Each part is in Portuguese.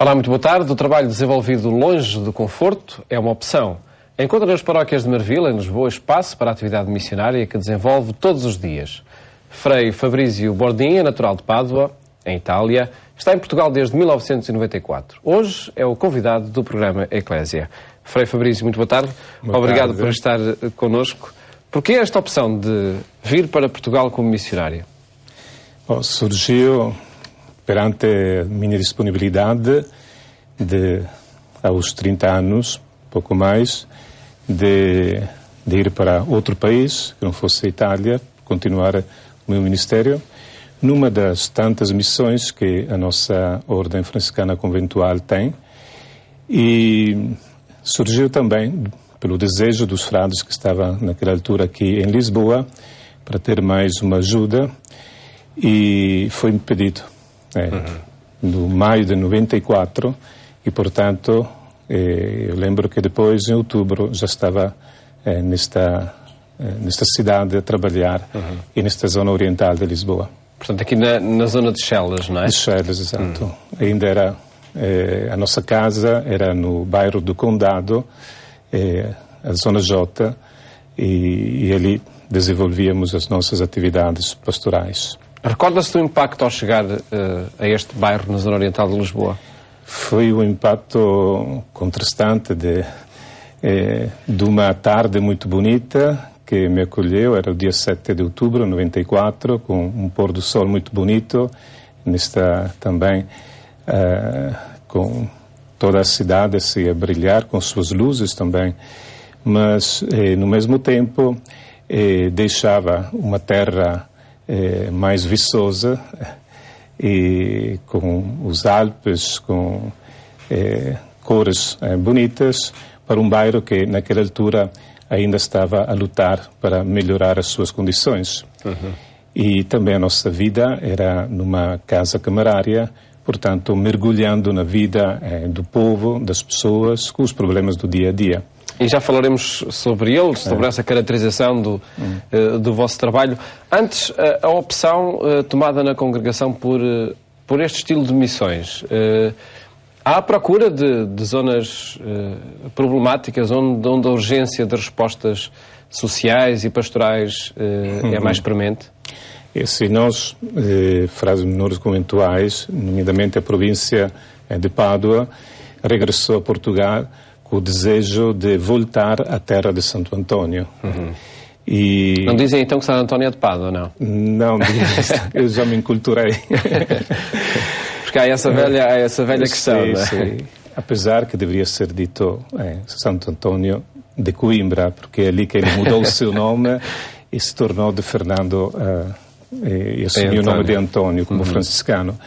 Olá, muito boa tarde. O trabalho desenvolvido longe do conforto é uma opção. Encontra nas paróquias de Marvila, em Lisboa, espaço para a atividade missionária que desenvolve todos os dias. Frei Fabrício Bordin é natural de Pádua, em Itália. Está em Portugal desde 1994. Hoje é o convidado do programa Eclésia. Frei Fabrício, muito boa tarde. Obrigado por estar connosco. Porquê esta opção de vir para Portugal como missionário? Surgiu perante a minha disponibilidade aos 30 anos, pouco mais, de ir para outro país, que não fosse a Itália, continuar o meu ministério, numa das tantas missões que a nossa Ordem Franciscana Conventual tem. E surgiu também pelo desejo dos frades que estavam naquela altura aqui em Lisboa, para ter mais uma ajuda, e foi-me pedido no maio de 94, e portanto eu lembro que depois, em outubro, já estava nesta cidade a trabalhar e nesta zona oriental de Lisboa. Portanto, aqui na zona de Chelas, não é? De Chelas, exato. Ainda era, a nossa casa era no bairro do Condado, a zona J, e ali desenvolvíamos as nossas atividades pastorais. Recorda-se do impacto ao chegar a este bairro na zona oriental de Lisboa? Foi um impacto contrastante de uma tarde muito bonita que me acolheu. Era o dia 7 de outubro de 94, com um pôr do sol muito bonito, também com toda a cidade assim a brilhar, com suas luzes também, mas no mesmo tempo deixava uma terra mais viçosa, e com os Alpes, com cores bonitas, para um bairro que naquela altura ainda estava a lutar para melhorar as suas condições. E também a nossa vida era numa casa camarária, portanto mergulhando na vida do povo, das pessoas, com os problemas do dia a dia. E já falaremos sobre eles, sobre essa caracterização do vosso trabalho. Antes, a opção tomada na congregação por este estilo de missões. Há a procura de zonas problemáticas onde a urgência de respostas sociais e pastorais é mais premente? Se nós, frades menores conventuais, nomeadamente a província de Pádua, regressou a Portugal com o desejo de voltar à terra de Santo António. E... Não dizem então que Santo António é de Pádua, não? Não, eu já me enculturei. Porque há essa velha questão, não é? Sim. Apesar que deveria ser dito Santo António de Coimbra, porque é ali que ele mudou o seu nome e se tornou de Fernando e assumiu o nome de António como franciscano.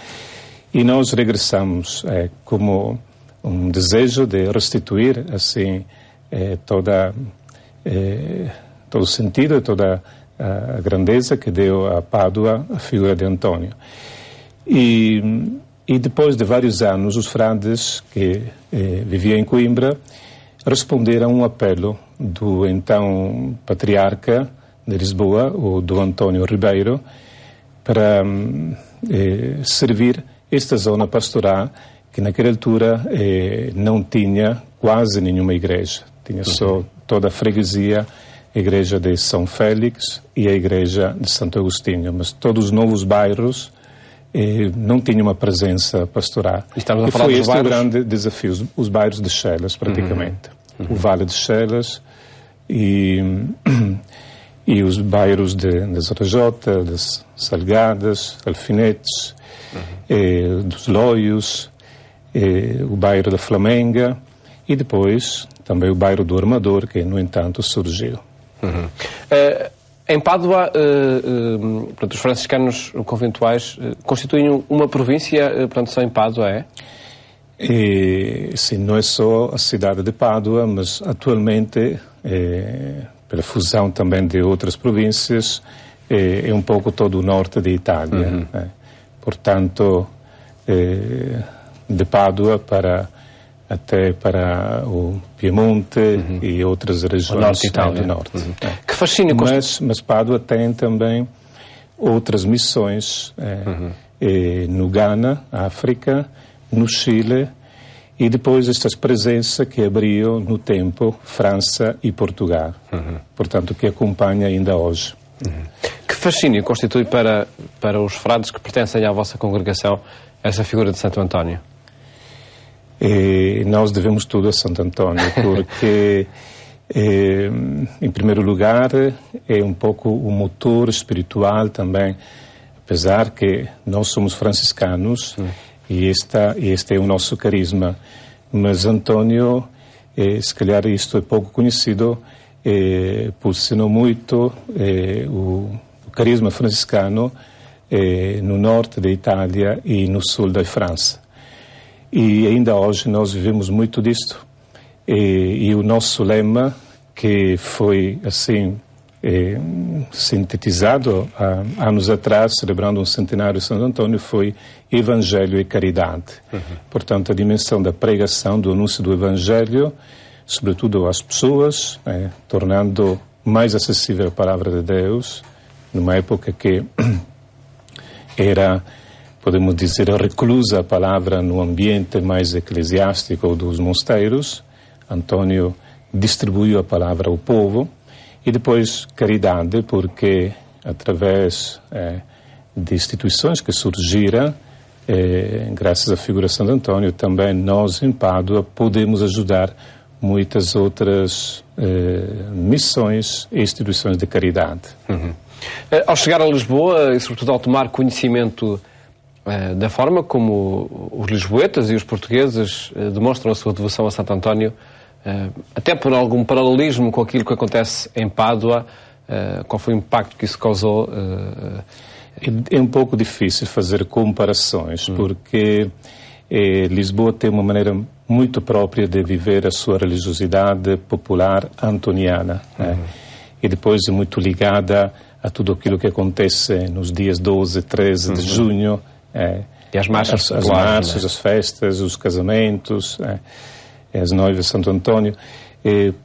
E nós regressamos como um desejo de restituir assim todo o sentido e toda a grandeza que deu a Pádua a figura de António. E depois de vários anos, os frades que viviam em Coimbra responderam a um apelo do então patriarca de Lisboa, o do António Ribeiro, para servir esta zona pastoral que naquela altura não tinha quase nenhuma igreja. Tinha só toda a freguesia, a igreja de São Félix e a igreja de Santo Agostinho, mas todos os novos bairros não tinham uma presença pastoral. E foi este o grande desafio, os bairros de Chelas, praticamente. O Vale de Chelas e os bairros das Rajota, das Salgadas, Alfinetes, dos Loios, o bairro da Flamenga e depois também o bairro do Armador, que no entanto surgiu. Em Pádua, portanto, os franciscanos conventuais constituem uma província, portanto, só em Pádua, é? Sim, não é só a cidade de Pádua, mas atualmente, pela fusão também de outras províncias, é um pouco todo o norte de Itália. Portanto, de Pádua até para o Piemonte e outras regiões do norte. Que fascínio! Mas Pádua tem também outras missões no Ghana, África, no Chile E depois estas presenças que abriu no tempo França e Portugal. Portanto, que acompanha ainda hoje. Que fascínio constitui para os frades que pertencem à vossa congregação essa figura de Santo António? E nós devemos tudo a Santo António, porque, em primeiro lugar, é um pouco o motor espiritual também, apesar que nós somos franciscanos, e este é o nosso carisma. Mas António, se calhar isto é pouco conhecido, pulsionou muito o carisma franciscano no norte da Itália e no sul da França. E ainda hoje nós vivemos muito disto. E o nosso lema, que foi assim sintetizado há anos atrás, celebrando um centenário de Santo António, foi Evangelho e Caridade. Portanto, a dimensão da pregação, do anúncio do Evangelho, sobretudo às pessoas, tornando mais acessível a palavra de Deus, numa época que era, podemos dizer, reclusa a palavra no ambiente mais eclesiástico dos mosteiros. Antônio distribuiu a palavra ao povo. E depois caridade, porque através de instituições que surgiram, graças à figura de Santo António, também nós em Pádua podemos ajudar muitas outras missões e instituições de caridade. Ao chegar a Lisboa e sobretudo ao tomar conhecimento da forma como os lisboetas e os portugueses demonstram a sua devoção a Santo António, até por algum paralelismo com aquilo que acontece em Pádua, qual foi o impacto que isso causou? É um pouco difícil fazer comparações, porque Lisboa tem uma maneira muito própria de viver a sua religiosidade popular antoniana, e depois é muito ligada a tudo aquilo que acontece nos dias 12 e 13 de junho, e as marchas, as marchas, as festas, os casamentos, as noivas de Santo António.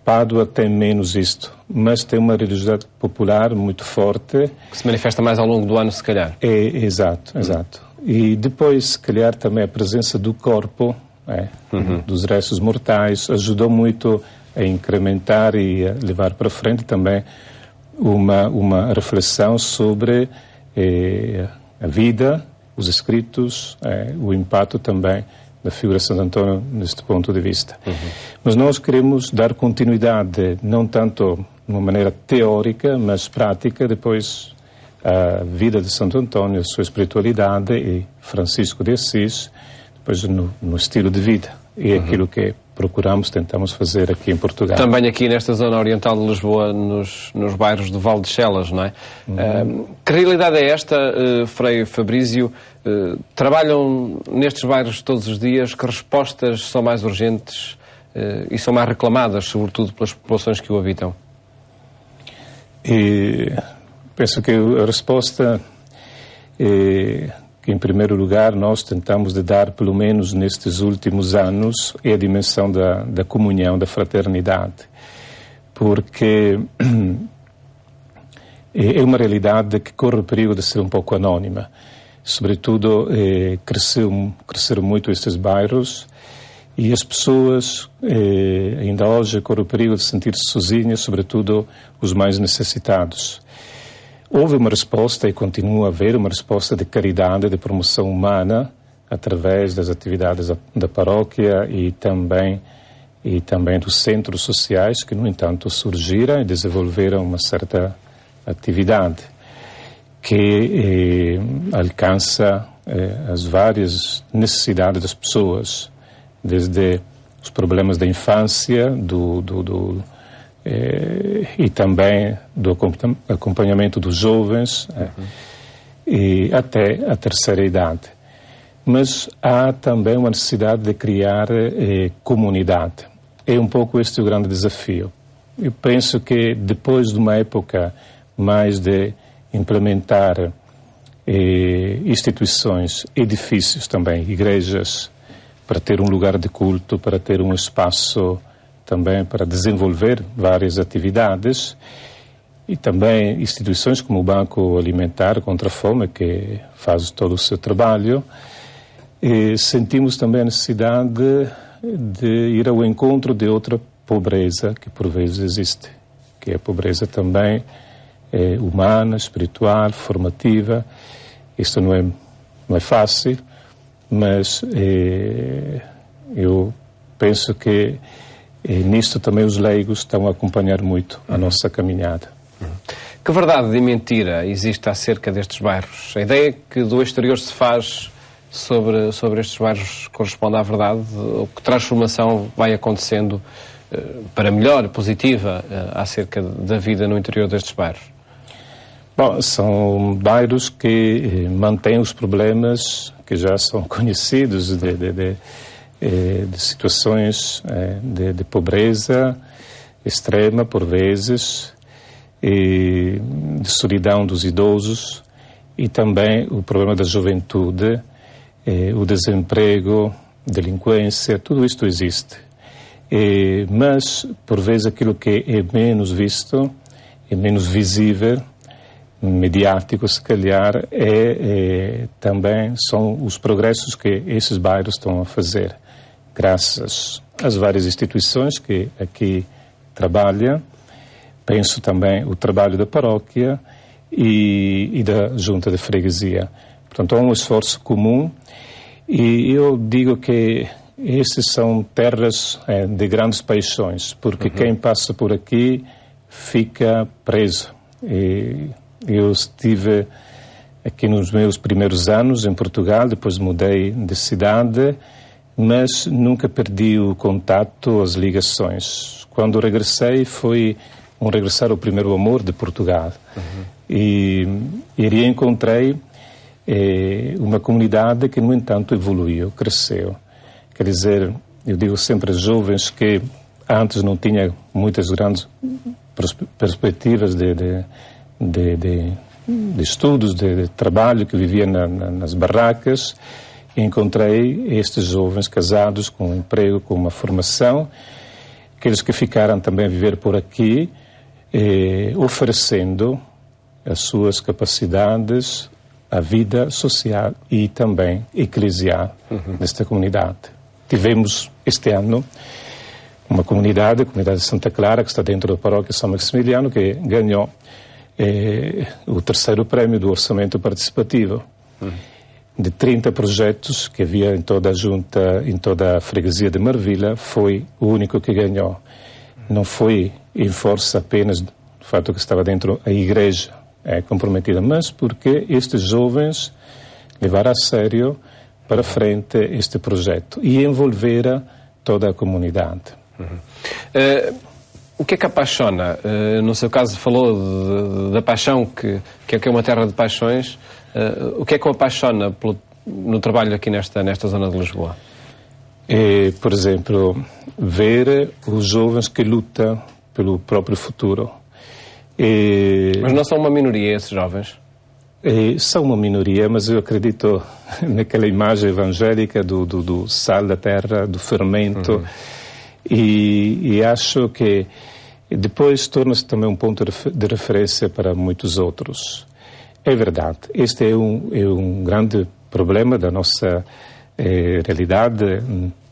Pádua tem menos isto, mas tem uma religiosidade popular muito forte. Que se manifesta mais ao longo do ano, se calhar. Exato. E depois, se calhar, também a presença do corpo, dos restos mortais, ajudou muito a incrementar e a levar para frente também uma reflexão sobre a vida, os escritos, o impacto também da figura de Santo António neste ponto de vista. Mas nós queremos dar continuidade, não tanto de uma maneira teórica, mas prática, depois a vida de Santo António, a sua espiritualidade e Francisco de Assis, depois no estilo de vida. E é aquilo que tentamos fazer aqui em Portugal. Também aqui nesta zona oriental de Lisboa, nos bairros do Val de Chelas, não é? Que realidade é esta, Frei Fabrício? Trabalham nestes bairros todos os dias? Que respostas são mais urgentes e são mais reclamadas, sobretudo pelas populações que o habitam? Penso que a resposta que, em primeiro lugar, nós tentamos de dar, pelo menos nestes últimos anos, é a dimensão da comunhão, da fraternidade. Porque é uma realidade que corre o perigo de ser um pouco anónima. Sobretudo, cresceram muito estes bairros e as pessoas, ainda hoje, correm o perigo de sentir-se sozinhas, sobretudo os mais necessitados. Houve uma resposta e continua a haver uma resposta de caridade, de promoção humana, através das atividades da paróquia e também dos centros sociais, que, no entanto, surgiram e desenvolveram uma certa atividade que alcança as várias necessidades das pessoas, desde os problemas da infância, e também do acompanhamento dos jovens, e até a terceira idade. Mas há também uma necessidade de criar comunidade. É um pouco este o grande desafio. Eu penso que depois de uma época mais de implementar instituições, edifícios também, igrejas, para ter um lugar de culto, para ter um espaço também para desenvolver várias atividades, e também instituições como o Banco Alimentar contra a Fome, que faz todo o seu trabalho. E sentimos também a necessidade de ir ao encontro de outra pobreza que por vezes existe, que é a pobreza também humana, espiritual, formativa. Isto não é fácil, mas eu penso que nisto também os leigos estão a acompanhar muito a nossa caminhada. Que verdade e mentira existe acerca destes bairros? A ideia que do exterior se faz sobre estes bairros corresponde à verdade? Ou que transformação vai acontecendo para melhor, positiva, acerca da vida no interior destes bairros? Bom, são bairros que mantêm os problemas que já são conhecidos de situações de pobreza extrema, por vezes, e de solidão dos idosos, e também o problema da juventude, o desemprego, delinquência, tudo isto existe. Mas, por vezes, aquilo que é menos visto, é menos visível, mediático, se calhar, também são os progressos que esses bairros estão a fazer, graças às várias instituições que aqui trabalham. Penso também o trabalho da paróquia e da junta de freguesia. Portanto, há um esforço comum, e eu digo que esses são terras de grandes paixões, porque quem passa por aqui fica preso. Eu estive aqui nos meus primeiros anos em Portugal, depois mudei de cidade, mas nunca perdi o contato, as ligações. Quando regressei foi um regressar ao primeiro amor de Portugal. E reencontrei uma comunidade que, no entanto, evoluiu, cresceu. Quer dizer, eu digo sempre aos jovens que antes não tinha muitas grandes perspectivas de estudos, de trabalho, que vivia nas barracas. Encontrei estes jovens casados com um emprego, com uma formação, aqueles que ficaram também a viver por aqui, oferecendo as suas capacidades à vida social e também eclesial desta comunidade. Tivemos este ano uma comunidade, a comunidade de Santa Clara, que está dentro da paróquia São Maximiliano, que ganhou o terceiro prémio do orçamento participativo. De 30 projetos que havia em toda a junta, em toda a freguesia de Marvila, foi o único que ganhou. Não foi em força apenas do fato que estava dentro a igreja comprometida, mas porque estes jovens levaram a sério para frente este projeto e envolveram toda a comunidade. O que é que apaixona? No seu caso falou da paixão, que é uma terra de paixões. O que é que o apaixona no trabalho aqui nesta zona de Lisboa? Por exemplo, ver os jovens que lutam pelo próprio futuro. Mas não são uma minoria esses jovens? São uma minoria, mas eu acredito naquela imagem evangélica do sal da terra, do fermento, e acho que depois torna-se também um ponto de referência para muitos outros. É verdade, este é um grande problema da nossa realidade.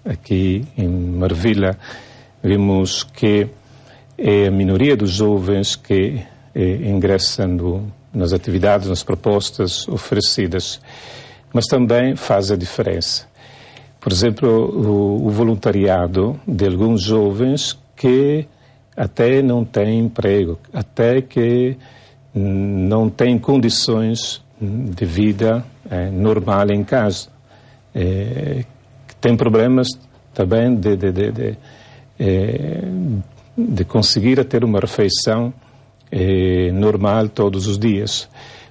Aqui em Marvila vimos que é a minoria dos jovens que ingressam nas atividades, nas propostas oferecidas, mas também faz a diferença. Por exemplo, o voluntariado de alguns jovens que até não têm emprego, até que não têm condições de vida normal em casa, que têm problemas também de conseguir ter uma refeição normal todos os dias.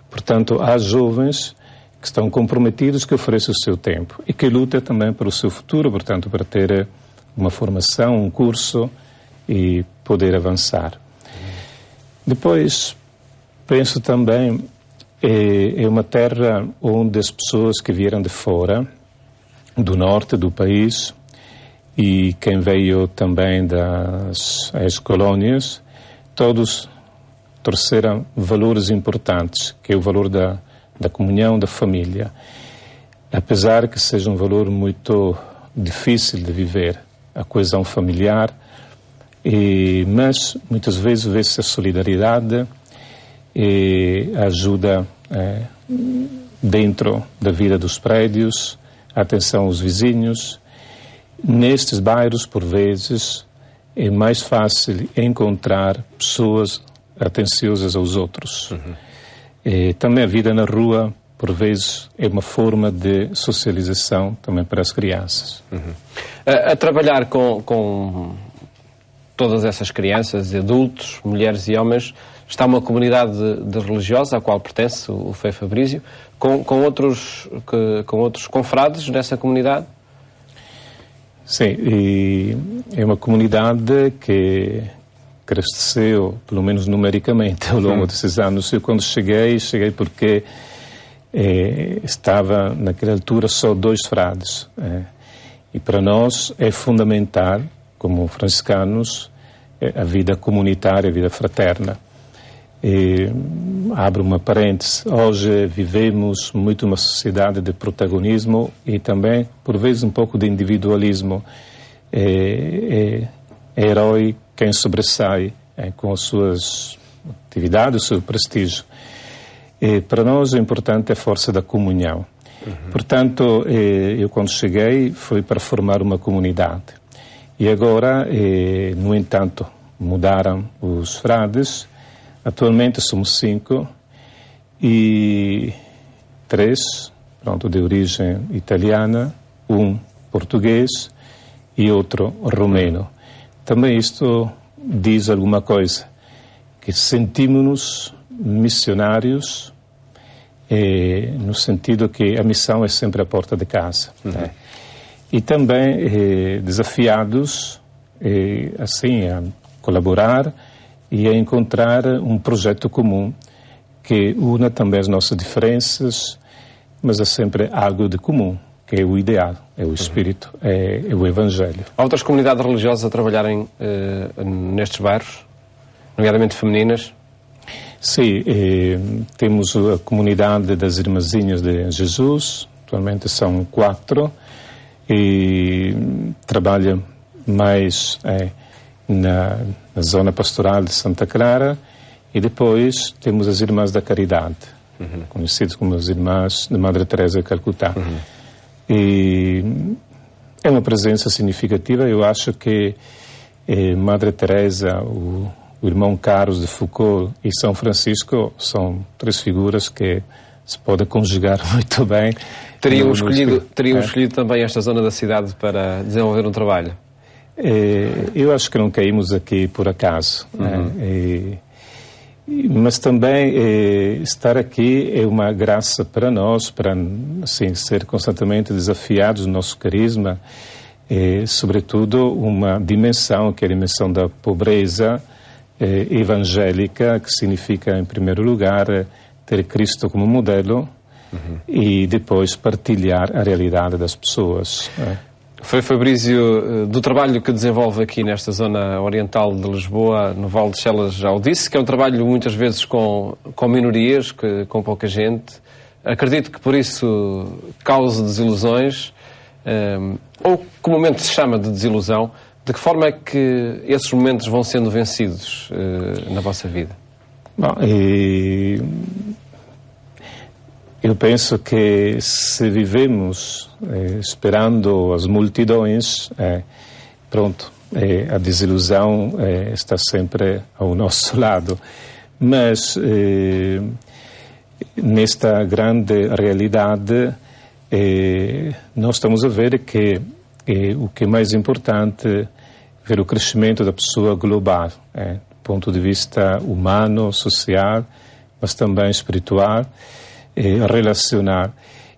Portanto, há jovens que estão comprometidos, que oferecem o seu tempo e que lutam também para o seu futuro, portanto, para ter uma formação, um curso e poder avançar. Depois, penso também, é uma terra onde as pessoas que vieram de fora, do norte do país, e quem veio também das ex-colónias, todos trouxeram valores importantes, que é o valor da comunhão, da família. Apesar que seja um valor muito difícil de viver, a coesão familiar, mas muitas vezes vê-se a solidariedade e a ajuda dentro da vida dos prédios, a atenção aos vizinhos. Nestes bairros, por vezes, é mais fácil encontrar pessoas atenciosas aos outros. Também a vida na rua, por vezes, é uma forma de socialização também para as crianças. A trabalhar com todas essas crianças, adultos, mulheres e homens, está uma comunidade de religiosa à qual pertence o Frei Fabrício, com outros confrades nessa comunidade? Sim, e é uma comunidade que cresceu, pelo menos numericamente, ao longo desses anos. Eu, quando cheguei porque estava, naquela altura, só 2 frades. E para nós é fundamental, como franciscanos, a vida comunitária, a vida fraterna. Abro uma parêntese, hoje vivemos muito uma sociedade de protagonismo e também, por vezes, um pouco de individualismo. É herói quem sobressai com as suas atividades, o seu prestígio. Para nós o importante é a força da comunhão. Portanto, eu quando cheguei foi para formar uma comunidade. E agora, no entanto, mudaram os frades. Atualmente somos 5 e 3, de origem italiana, 1 português e outro romeno. Também isto diz alguma coisa, que sentimos-nos missionários, no sentido que a missão é sempre a porta de casa. E também desafiados, assim, a colaborar e a encontrar um projeto comum que una também as nossas diferenças, mas há sempre algo de comum, que é o ideal, é o espírito, é o Evangelho. Há outras comunidades religiosas a trabalharem nestes bairros, nomeadamente femininas? Sim, temos a comunidade das Irmãzinhas de Jesus, atualmente são 4, e trabalham mais na zona pastoral de Santa Clara, e depois temos as Irmãs da Caridade, conhecidas como as Irmãs de Madre Teresa de Calcutá. E é uma presença significativa. Eu acho que Madre Teresa, o irmão Carlos de Foucault e São Francisco são 3 figuras que se podem conjugar muito bem. Teriam escolhido também esta zona da cidade para desenvolver um trabalho? Eu acho que não caímos aqui por acaso. Mas também estar aqui é uma graça para nós, para assim, ser constantemente desafiados no nosso carisma, sobretudo uma dimensão, que é a dimensão da pobreza evangélica, que significa, em primeiro lugar, ter Cristo como modelo e depois partilhar a realidade das pessoas. Frei Fabrício, do trabalho que desenvolve aqui nesta zona oriental de Lisboa, no Vale de Chelas, já o disse, que é um trabalho muitas vezes com minorias, com pouca gente. Acredito que por isso cause desilusões, ou comumente se chama de desilusão. De que forma é que esses momentos vão sendo vencidos na vossa vida? Bom, eu penso que se vivemos esperando as multidões, a desilusão está sempre ao nosso lado. Mas nesta grande realidade, nós estamos a ver que o que é mais importante é ver o crescimento da pessoa global, do ponto de vista humano, social, mas também espiritual, relacionar.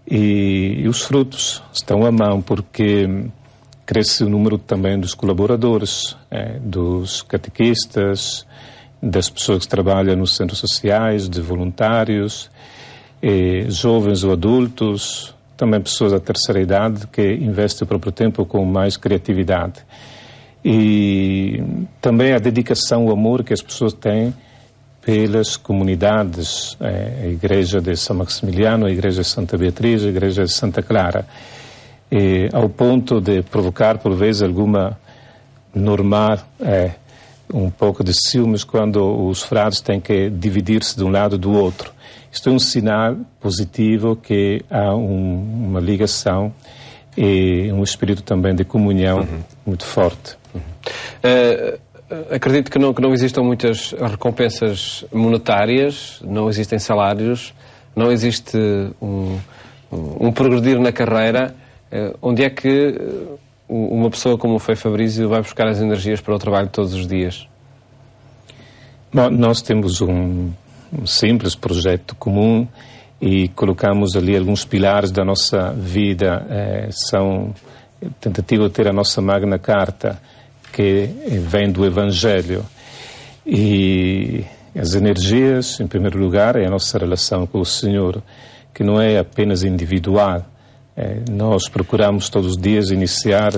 E os frutos estão à mão, porque cresce o número também dos colaboradores, dos catequistas, das pessoas que trabalham nos centros sociais, de voluntários, jovens ou adultos, também pessoas da terceira idade que investem o próprio tempo com mais criatividade. E também a dedicação, o amor que as pessoas têm pelas comunidades, a Igreja de São Maximiliano, a Igreja de Santa Beatriz, a Igreja de Santa Clara, ao ponto de provocar, por vezes, alguma normar um pouco de ciúmes quando os frades têm que dividir-se de um lado do outro. Isto é um sinal positivo que há uma ligação e um espírito também de comunhão muito forte. Acredito que não existam muitas recompensas monetárias, não existem salários, não existe um progredir na carreira. Onde é que uma pessoa como o Frei Fabrício vai buscar as energias para o trabalho todos os dias? Bom, nós temos um simples projeto comum e colocamos ali alguns pilares da nossa vida. São tentativa de ter a nossa Magna Carta, que vem do Evangelho. E as energias, em primeiro lugar, é a nossa relação com o Senhor, que não é apenas individual. Nós procuramos todos os dias iniciar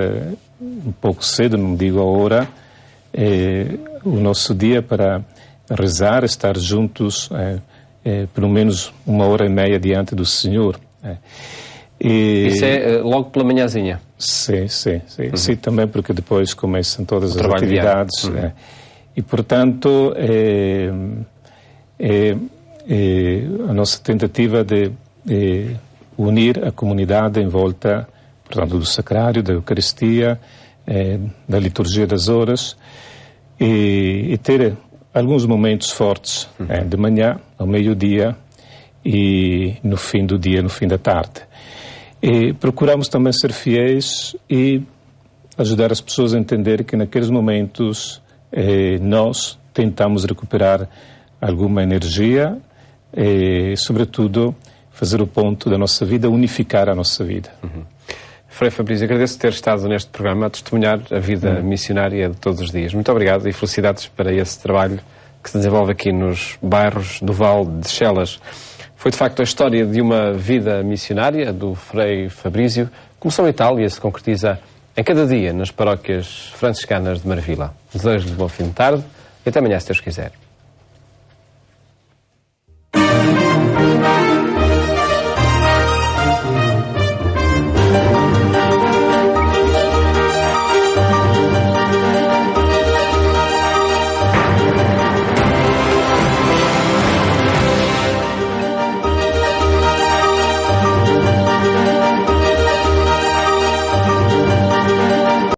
um pouco cedo, não digo a hora, o nosso dia para rezar, estar juntos pelo menos 1h30 diante do Senhor. Isso é logo pela manhãzinha? Sim, também porque depois começam todas as atividades. E, portanto, a nossa tentativa de unir a comunidade em volta, portanto, do sacrário, da Eucaristia, da liturgia das horas, e ter alguns momentos fortes, de manhã, ao meio-dia e no fim do dia, no fim da tarde. E procuramos também ser fiéis e ajudar as pessoas a entender que naqueles momentos nós tentamos recuperar alguma energia e, sobretudo, fazer o ponto da nossa vida, unificar a nossa vida. Frei Fabrício, agradeço ter estado neste programa a testemunhar a vida missionária de todos os dias. Muito obrigado e felicidades para esse trabalho que se desenvolve aqui nos bairros do Val de Chelas. Foi de facto a história de uma vida missionária do Frei Fabrício. Começou em Itália e se concretiza em cada dia nas paróquias franciscanas de Marvila. Desejo-lhe bom fim de tarde e até amanhã, se Deus quiser.